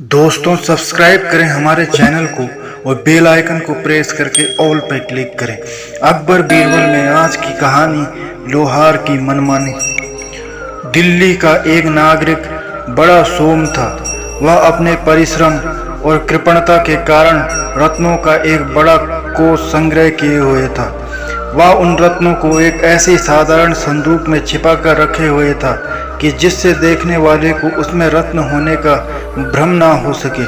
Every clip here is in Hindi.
दोस्तों सब्सक्राइब करें हमारे चैनल को और बेल आइकन को प्रेस करके ऑल पर क्लिक करें। अकबर बीरबल में आज की कहानी लोहार की मनमानी। दिल्ली का एक नागरिक बड़ा सोम था। वह अपने परिश्रम और कृपणता के कारण रत्नों का एक बड़ा कोष संग्रह किए हुए था। वह उन रत्नों को एक ऐसी साधारण संदूक में छिपा कर रखे हुए था कि जिससे देखने वाले को उसमें रत्न होने का भ्रम ना हो सके।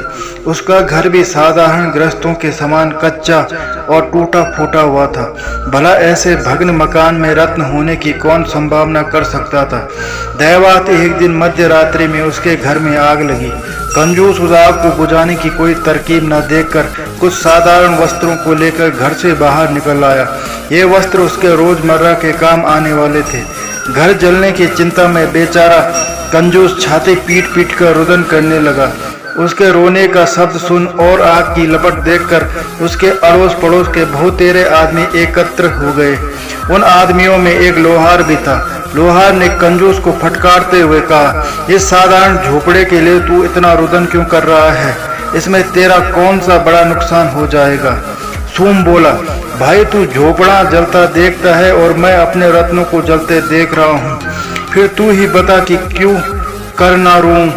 उसका घर भी साधारण गृहस्थों के समान कच्चा और टूटा फूटा हुआ था। भला ऐसे भग्न मकान में रत्न होने की कौन संभावना कर सकता था। दैवात एक दिन मध्य रात्रि में उसके घर में आग लगी। कंजूस उस आग को बुझाने की कोई तरकीब न देखकर कुछ साधारण वस्त्रों को लेकर घर से बाहर निकल आया। ये वस्त्र उसके रोजमर्रा के काम आने वाले थे। घर जलने की चिंता में बेचारा कंजूस छाती पीट पीट कर रुदन करने लगा। उसके रोने का शब्द सुन और आग की लपट देखकर उसके अड़ोस पड़ोस के बहुतेरे आदमी एकत्र हो गए। उन आदमियों में एक लोहार भी था। लोहार ने कंजूस को फटकारते हुए कहा, इस साधारण झोपड़े के लिए तू इतना रुदन क्यों कर रहा है? इसमें तेरा कौन सा बड़ा नुकसान हो जाएगा? सोम बोला, भाई तू झोपड़ा जलता देखता है और मैं अपने रत्नों को जलते देख रहा हूँ। फिर तू ही बता कि क्यों कर ना रोऊं।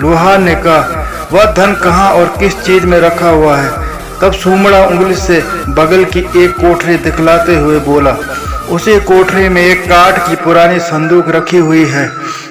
लोहार ने कहा, वह धन कहाँ और किस चीज में रखा हुआ है? तब सूमड़ा उंगली से बगल की एक कोठरी दिखलाते हुए बोला, उसी कोठरी में एक काठ की पुरानी संदूक रखी हुई है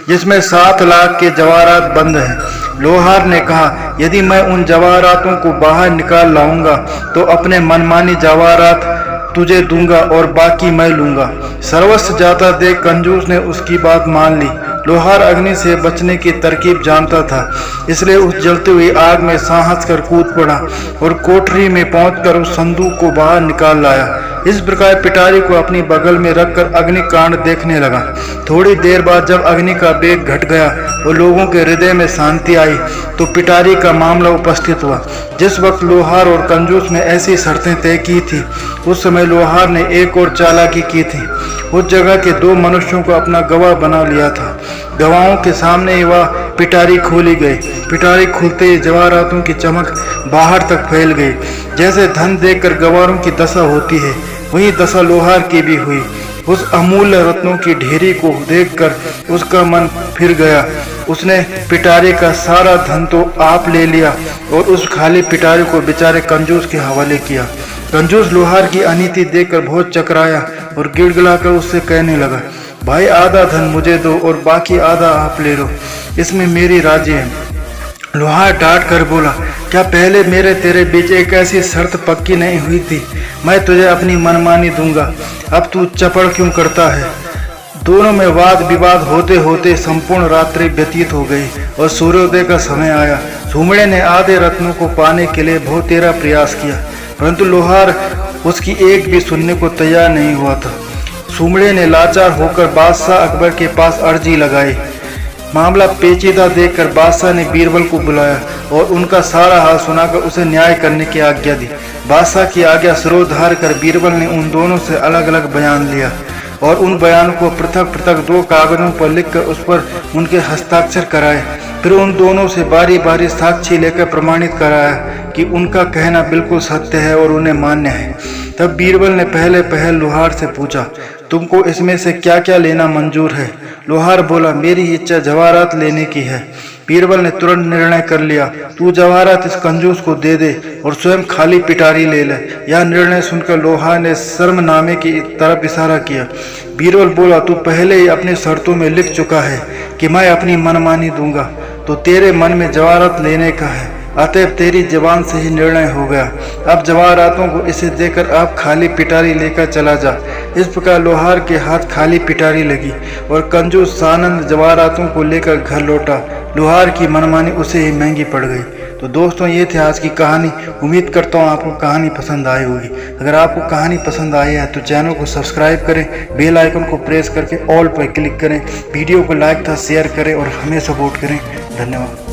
जिसमें 7 लाख के जवाहरात बंद हैं। लोहार ने कहा, यदि मैं उन जवाहरातों को बाहर निकाल लाऊंगा तो अपने मनमानी जवाहरात तुझे दूंगा और बाकी मैं लूंगा। सर्वस्व जाता देख कंजूस ने उसकी बात मान ली। लोहार अग्नि से बचने की तरकीब जानता था, इसलिए उस जलती हुई आग में साहस कर कूद पड़ा और कोठरी में पहुंचकर उस संदूक को बाहर निकाल लाया। इस प्रकार पिटारी को अपनी बगल में रखकर अग्निकांड देखने लगा। थोड़ी देर बाद जब अग्नि का वेग घट गया और लोगों के हृदय में शांति आई तो पिटारी का मामला उपस्थित हुआ। जिस वक्त लोहार और कंजूस ने ऐसी शर्तें तय की थी, उस समय लोहार ने एक और चालाकी की थी। उस जगह के 2 मनुष्यों को अपना गवाह बना लिया था। गवाहों के सामने ही वह पिटारी खोली गई। पिटारी खुलते ही जवाहरातों की चमक बाहर तक फैल गई। जैसे धन देखकर गवारों की दशा होती है, वही दशा लोहार की भी हुई। उस अमूल्य रत्नों की ढेरी को देखकर उसका मन फिर गया। उसने पिटारी का सारा धन तो आप ले लिया और उस खाली पिटारी को बेचारे कंजूस के हवाले किया। कंजूस लोहार की अनीति देखकर बहुत चकराया और गिड़गिड़ाकर उससे कहने लगा, भाई आधा धन मुझे दो और बाकी आधा आप ले लो, इसमें मेरी राजी है। लोहार डांट कर बोला, क्या पहले मेरे तेरे बीच एक ऐसी शर्त पक्की नहीं हुई थी? मैं तुझे अपनी मनमानी दूंगा, अब तू चपड़ क्यों करता है? दोनों में वाद विवाद होते होते संपूर्ण रात्रि व्यतीत हो गई और सूर्योदय का समय आया। सूमड़े ने आधे रत्नों को पाने के लिए बहुत तेरा प्रयास किया, परंतु लोहार उसकी एक भी सुनने को तैयार नहीं हुआ था। सूमड़े ने लाचार होकर बादशाह अकबर के पास अर्जी लगाई। मामला पेचीदा देखकर बादशाह ने बीरबल को बुलाया और उनका सारा हाल सुनाकर उसे न्याय करने की आज्ञा दी। बादशाह की आज्ञा सिरोधार कर बीरबल ने उन दोनों से अलग अलग बयान लिया और उन बयानों को पृथक पृथक 2 कागजों पर लिखकर उस पर उनके हस्ताक्षर कराए। फिर उन दोनों से बारी बारी साक्षी लेकर प्रमाणित कराया कि उनका कहना बिल्कुल सत्य है और उन्हें मान्य है। तब बीरबल ने पहले पहल लोहार से पूछा, तुमको इसमें से क्या क्या लेना मंजूर है? लोहार बोला, मेरी इच्छा जवाहरात लेने की है। बीरबल ने तुरंत निर्णय कर लिया, तू जवाहरात इस कंजूस को दे दे और स्वयं खाली पिटारी ले ले। यह निर्णय सुनकर लोहार ने शर्मनामे की तरफ इशारा किया। बीरबल बोला, तू पहले ही अपनी शर्तों में लिख चुका है कि मैं अपनी मनमानी दूंगा, तो तेरे मन में जवाहरात लेने का है, अतएव तेरी जबान से ही निर्णय हो गया। अब जवाहरातों को इसे देकर आप खाली पिटारी लेकर चला जा। इस प्रकार लोहार के हाथ खाली पिटारी लगी और कंजूस सानंद जवाहरातों को लेकर घर लौटा। लोहार की मनमानी उसे ही महंगी पड़ गई। तो दोस्तों ये थी आज की कहानी। उम्मीद करता हूँ आपको कहानी पसंद आई होगी। अगर आपको कहानी पसंद आई है तो चैनल को सब्सक्राइब करें, बेल आइकन को प्रेस करके ऑल पर क्लिक करें, वीडियो को लाइक तथा शेयर करें और हमें सपोर्ट करें। धन्यवाद।